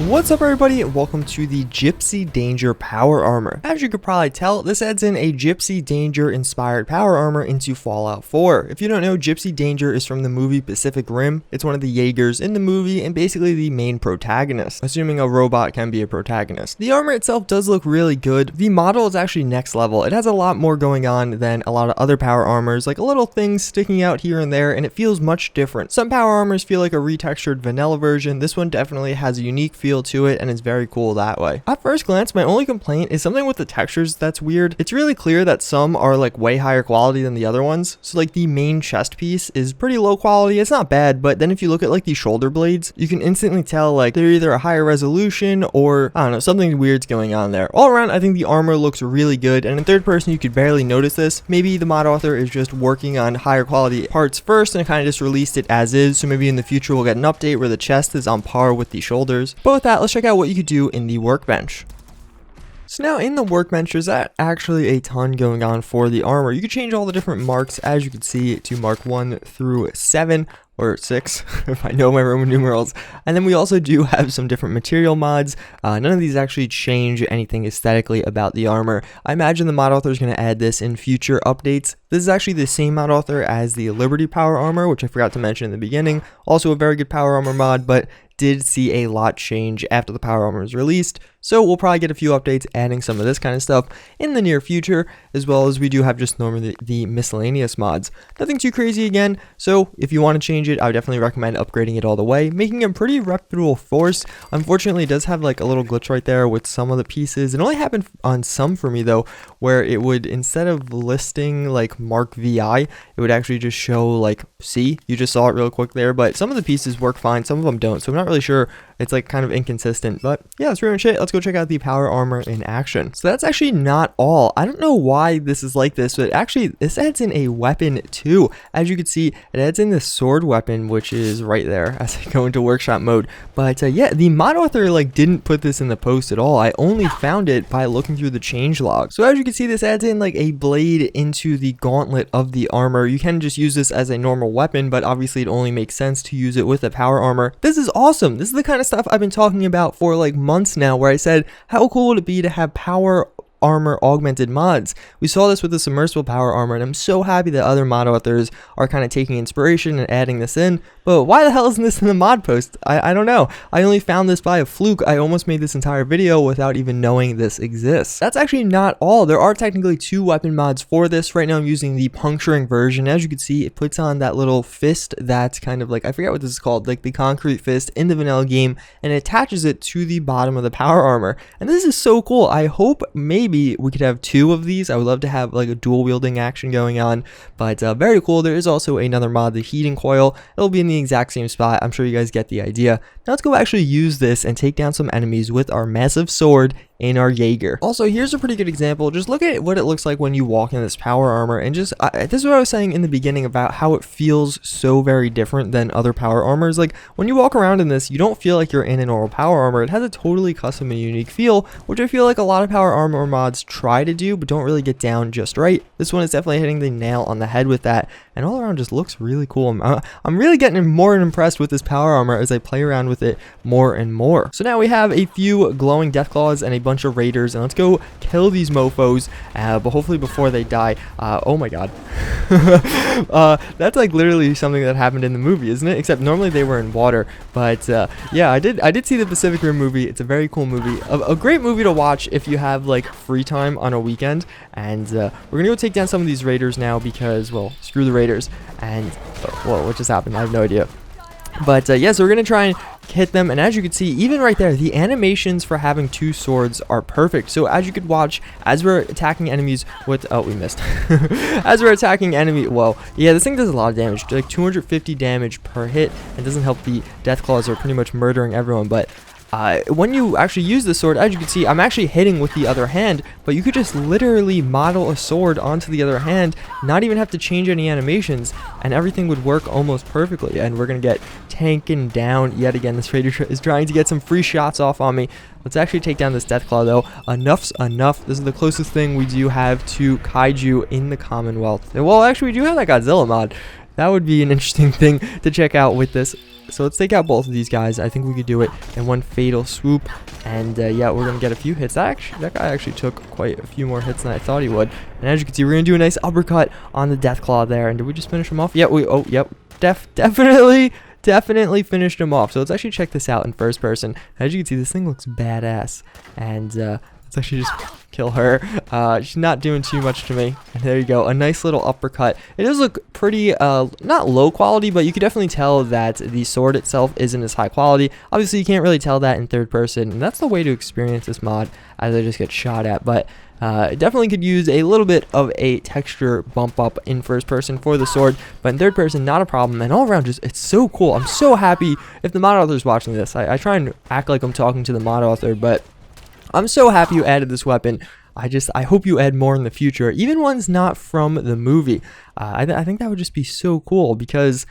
What's up everybody, and welcome to the Gipsy Danger Power Armor. As you could probably tell, this adds in a Gipsy Danger inspired power armor into Fallout 4. If you don't know, Gipsy Danger is from the movie Pacific Rim. It's one of the Jaegers in the movie and basically the main protagonist, assuming a robot can be a protagonist. The armor itself does look really good. The model is actually next level. It has a lot more going on than a lot of other power armors, like a little things sticking out here and there, and it feels much different. Some power armors feel like a retextured vanilla version. This one definitely has a unique feel to it and it's very cool that way. At first glance, my only complaint is something with the textures that's weird. It's really clear that some are like way higher quality than the other ones. So like the main chest piece is pretty low quality. It's not bad, but then if you look at like the shoulder blades, you can instantly tell like they're either a higher resolution or I don't know, something weird's going on there. All around, I think the armor looks really good, and in third person you could barely notice this. Maybe the mod author is just working on higher quality parts first and kind of just released it as is, so maybe in the future we'll get an update where the chest is on par with the shoulders. But with that, let's check out what you could do in the workbench. So now in the workbench, there's actually a ton going on for the armor. You could change all the different marks, as you can see, to mark 1 through 7. Or 6, if I know my Roman numerals. And then we also do have some different material mods. None of these actually change anything aesthetically about the armor. I imagine the mod author is going to add this in future updates. This is actually the same mod author as the Liberty Power Armor, which I forgot to mention in the beginning. Also a very good power armor mod, but did see a lot change after the power armor was released. So we'll probably get a few updates adding some of this kind of stuff in the near future, as well as we do have just normally the miscellaneous mods. Nothing too crazy again, so if you want to change it, I would definitely recommend upgrading it all the way, making a pretty reputable force. Unfortunately, it does have like a little glitch right there with some of the pieces. It only happened on some for me though, where it would, instead of listing like Mark VI, it would actually just show like C. You just saw it real quick there, but some of the pieces work fine, some of them don't, so I'm not really sure. It's like kind of inconsistent, but yeah, that's pretty much it. Let's go check out the power armor in action. So that's actually not all. I don't know why this is like this, but actually this adds in a weapon too. As you can see, it adds in this sword weapon, which is right there as I go into workshop mode. But yeah, the mod author like didn't put this in the post at all. I only found it by looking through the changelog. So as you can see, this adds in like a blade into the gauntlet of the armor. You can just use this as a normal weapon, but obviously it only makes sense to use it with a power armor. This is awesome. This is the kind of stuff I've been talking about for like months now, where I said, how cool would it be to have power armor augmented mods? We saw this with the submersible power armor, and I'm so happy that other mod authors are kind of taking inspiration and adding this in. But why the hell isn't this in the mod post? I don't know. I only found this by a fluke. I almost made this entire video without even knowing this exists. That's actually not all. There are technically 2 weapon mods for this. Right now I'm using the puncturing version. As you can see, it puts on that little fist that's kind of like, I forget what this is called, like the concrete fist in the vanilla game, and it attaches it to the bottom of the power armor. And this is so cool. I hope maybe we could have 2 of these. I would love to have like a dual wielding action going on, but very cool. There is also another mod, the heating coil. It'll be in the exact same spot. I'm sure you guys get the idea. Now let's go actually use this and take down some enemies with our massive sword in our Jaeger. Also, here's a pretty good example. Just look at what it looks like when you walk in this power armor, and just this is what I was saying in the beginning about how it feels so very different than other power armors. Like when you walk around in this, you don't feel like you're in a normal power armor. It has a totally custom and unique feel, which I feel like a lot of power armor mods try to do but don't really get down just right. This one is definitely hitting the nail on the head with that, and all around just looks really cool. I'm really getting more impressed with this power armor as I play around with it more and more. So now we have a few glowing death claws and a bunch of raiders, and let's go kill these mofos, but hopefully before they die. Oh my god. That's like literally something that happened in the movie, isn't it? Except normally they were in water. But yeah, I did see the Pacific Rim movie. It's a very cool movie, a great movie to watch if you have like free time on a weekend. And we're gonna go take down some of these raiders now because, well, screw the raiders. And whoa, what just happened? I have no idea. But yeah, so we're gonna try and hit them, and as you can see, even right there, the animations for having 2 swords are perfect. So as you could watch, as we're attacking enemies with, oh, we missed. As we're attacking enemy, well, yeah, this thing does a lot of damage, like 250 damage per hit, and doesn't help the death claws are pretty much murdering everyone. But when you actually use the sword, as you can see, I'm actually hitting with the other hand, but you could just literally model a sword onto the other hand, not even have to change any animations, and everything would work almost perfectly. And we're gonna get tanking down yet again. This raider is trying to get some free shots off on me. Let's actually take down this Deathclaw though. Enough's enough. This is the closest thing we do have to Kaiju in the Commonwealth. And, well, actually we do have that Godzilla mod. that would be an interesting thing to check out with this. So let's take out both of these guys. I think we could do it in one fatal swoop. And yeah, we're going to get a few hits. That guy actually took quite a few more hits than I thought he would. And as you can see, we're going to do a nice uppercut on the Deathclaw there. And did we just finish him off? Yeah, yep. Definitely finished him off. So let's actually check this out in first person. As you can see, this thing looks badass. And let's actually just kill her. She's not doing too much to me. And there you go, a nice little uppercut. It does look pretty, not low quality, but you can definitely tell that the sword itself isn't as high quality. Obviously, you can't really tell that in third person, and that's the way to experience this mod, as I just get shot at. But it definitely could use a little bit of a texture bump up in first person for the sword, but in third person, not a problem. And all around, just it's so cool. I'm so happy if the mod author is watching this. I try and act like I'm talking to the mod author, but I'm so happy you added this weapon. I hope you add more in the future, even ones not from the movie. I think that would just be so cool, because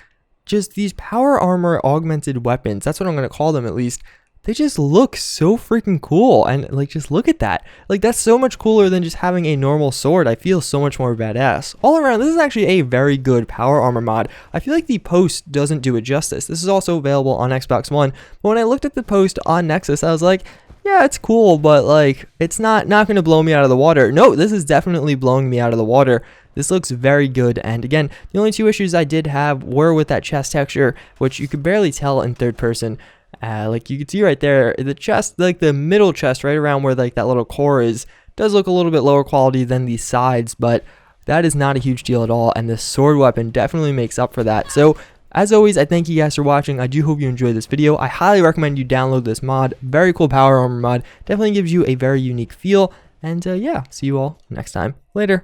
just these power armor augmented weapons, that's what I'm going to call them at least, they just look so freaking cool. And like, just look at that. Like, that's so much cooler than just having a normal sword. I feel so much more badass. All around, this is actually a very good power armor mod. I feel like the post doesn't do it justice. This is also available on Xbox One, but when I looked at the post on Nexus, I was like, yeah, it's cool, but like, it's not going to blow me out of the water. No, this is definitely blowing me out of the water. This looks very good. And again, the only two issues I did have were with that chest texture, which you could barely tell in third person. Like you can see right there, the chest, like the middle chest right around where like that little core is, does look a little bit lower quality than the sides, but that is not a huge deal at all. And the sword weapon definitely makes up for that. So as always, I thank you guys for watching. I do hope you enjoyed this video. I highly recommend you download this mod. Very cool power armor mod. Definitely gives you a very unique feel. And yeah, see you all next time. Later.